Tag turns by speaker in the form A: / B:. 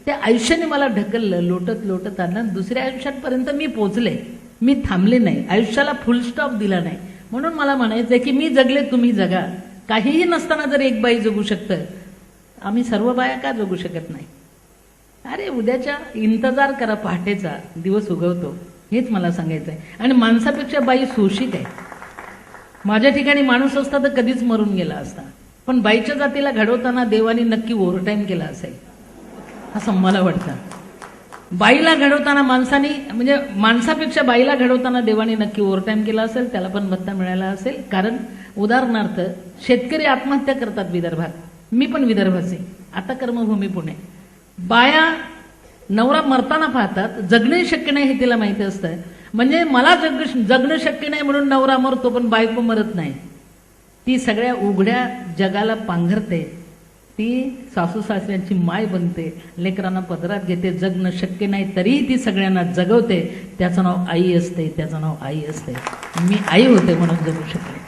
A: त्या आयुष्याने मला ढकललं, लोटत लोटत आणलं. दुसऱ्या आयुष्यापर्यंत मी पोचले, मी थांबले नाही, आयुष्याला फुल स्टॉप दिला नाही. म्हणून मला म्हणायचंय की मी जगले, तुम्ही जगा. काहीही नसताना जर एक बाई जगू शकतं, आम्ही सर्व बाया का जगू शकत नाही? अरे उद्याच्या इंतजार करा, पहाटेचा दिवस उगवतो, हेच मला सांगायचं आहे. आणि माणसापेक्षा बाई शोषित आहे. माझ्या ठिकाणी माणूस असता तर कधीच मरून गेला असता, पण बाईच्या जातीला घडवताना देवानी नक्की ओव्हरटाईम केला असेल असं मला वाटतं. बाईला घडवताना माणसाने, म्हणजे माणसापेक्षा बाईला घडवताना देवाने नक्की ओव्हरटाईम केला असेल, त्याला पण भत्ता मिळाला असेल. कारण उदाहरणार्थ शेतकरी आत्महत्या करतात विदर्भात, मी पण विदर्भाचे, आता कर्मभूमी पुणे. बाया नवरा मरताना पाहतात, जगणे शक्य नाही हे तिला माहिती असतं. म्हणजे मला जगणं शक्य नाही म्हणून नवरा मरतो, पण बायको मरत नाही. ती सगळ्या उघड्या जगाला पांघरते, ती सासू सासऱ्यांची माय बनते, लेकरांना पदरात घेते. जगणं शक्य नाही तरीही ती सगळ्यांना जगवते. त्याचं नाव आई असते, त्याचं नाव आई असते. मी आई होते म्हणून जगू शकले.